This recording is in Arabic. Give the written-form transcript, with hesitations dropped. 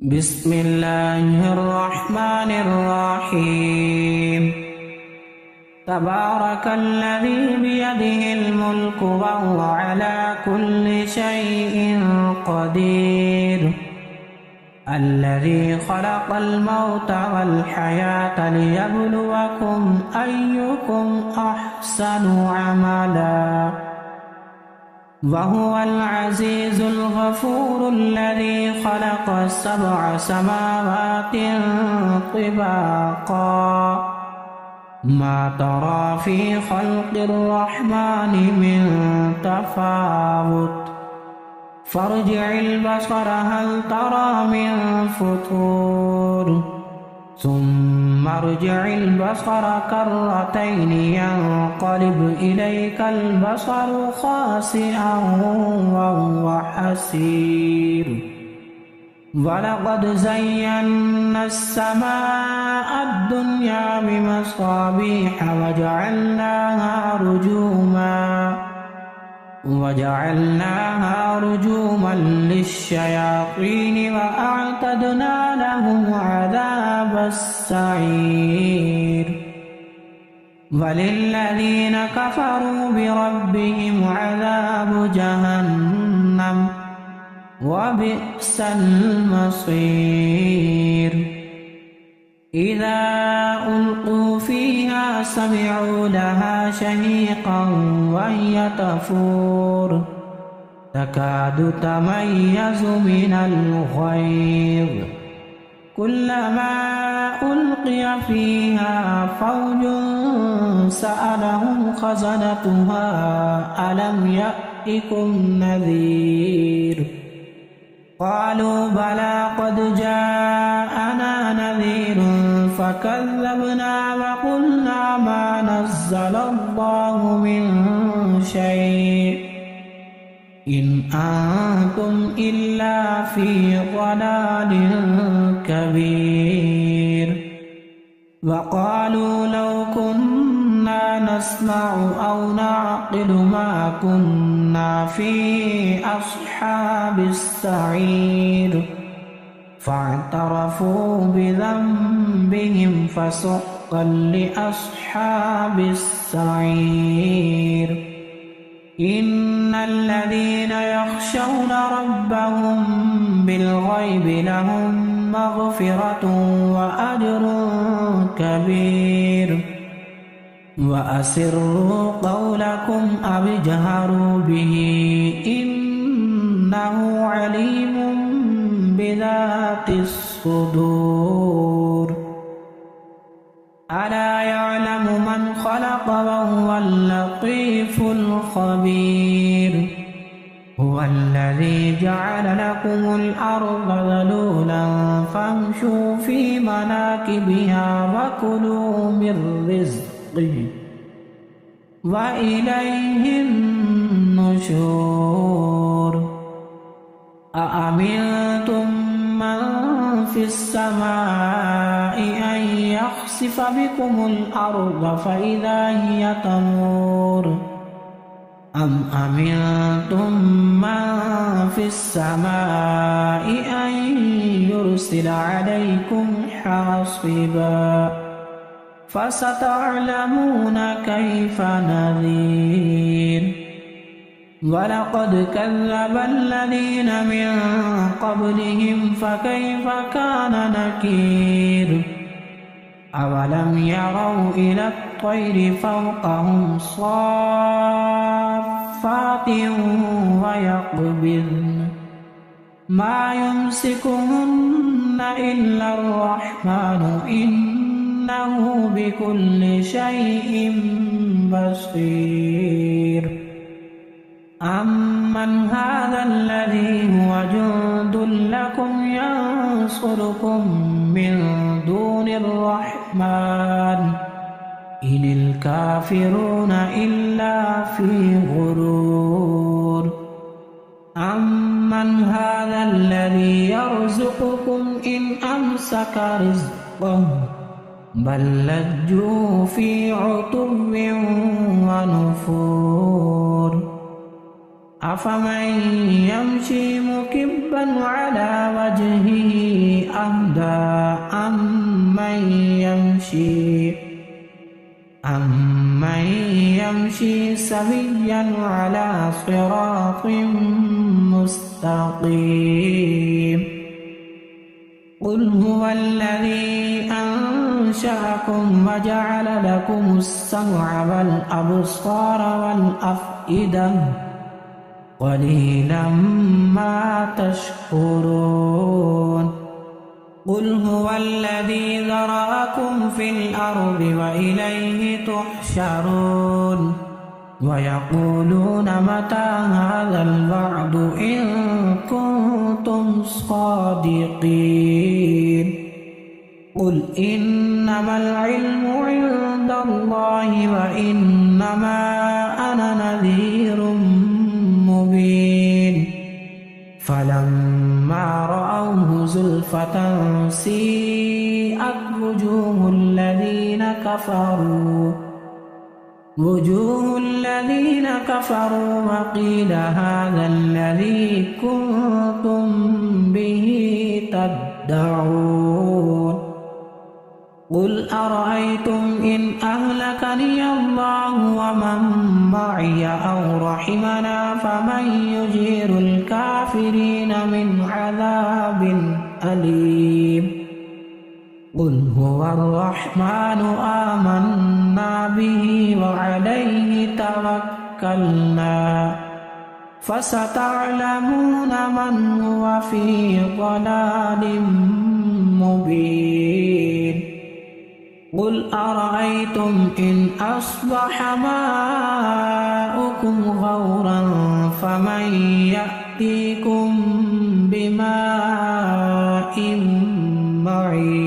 بسم الله الرحمن الرحيم تبارك الذي بيده الملك وهو على كل شيء قدير الذي خلق الموت والحياة ليبلوكم أيكم أحسن عملا وهو العزيز الغفور الذي خلق 7 سماوات طباقا ما ترى في خلق الرحمن من تفاوت فارجع البصر هل ترى من فطور ثم ارجع البصر كرتين ينقلب إليك البصر خاسئا وهو حسير ولقد زينا السماء الدنيا بمصابيح وجعلناها رجوما للشياطين وأعتدنا لهم عذاب السعير وللذين كفروا بربهم عذاب جهنم وبئس المصير إذا ألقوا فيها سمعوا لها شهيقا وهي تفور تكاد تميز من الغيظ كلما ألقي فيها فوج سألهم خزنتها ألم يأتكم نذير قالوا بلى قد جاءنا نذير فكذبنا وقلنا ما نزل الله من شيء إن أنتم إلا في ضلال كبير وقالوا لو كنا نسمع أو نعقل ما كنا في أصحاب السعير فاعترفوا بذنبهم فسحقا لأصحاب السعير إن الذين يخشون ربهم بالغيب لهم مغفرة وأجر كبير وأسروا قولكم أو اجهروا به إنه عليم بذات الصدور ألا يعلم من خلق وهو اللطيف الخبير هو الذي جعل لكم الأرض ذلولا فامشوا في مناكبها وكلوا من رزقه وإليه النشور أأمنتم من في السماء أن يخسف بكم الأرض فإذا هي تمور أم أمنتم من في السماء أن يرسل عليكم حاصبا فستعلمون كيف نذير ولقد كذب الذين من قبلهم فكيف كان نكير أولم يروا إلى الطير فوقهم صافات ويقبضن ما يمسكهن إلا الرحمن إنه بكل شيء بصير أمن هذا الذي هو جند لكم ينصركم من دون الرحمن إن الكافرون إلا في غرور أمن هذا الذي يرزقكم إن أمسك رزقه بل لجوا في عتو ونفور أفمن يمشي مكبا على وجهه أهدى أمن يمشي سويا على صراط مستقيم قل هو الذي أنشأكم وجعل لكم السمع والأبصار والأفئدة قليلا ما تشكرون قل هو الذي ذرأكم في الأرض وإليه تحشرون ويقولون متى هذا الوعد إن كنتم صادقين قل إنما العلم عند الله وإنما أنا نذير مبين فلما رأوه زلفة سيئت وجوه الذين كفروا وقيل هذا الذي كنتم به تدعون قل أرأيتم إن أهلكني الله ومن معي أو رحمنا فمن يجير الكافرين من عذاب أليم قل هو الرحمن آمنا به وعليه توكلنا فستعلمون من هو في ضلال مبين قل أرأيتم إن أصبح ماؤكم غورا فمن يأتيكم بماء معين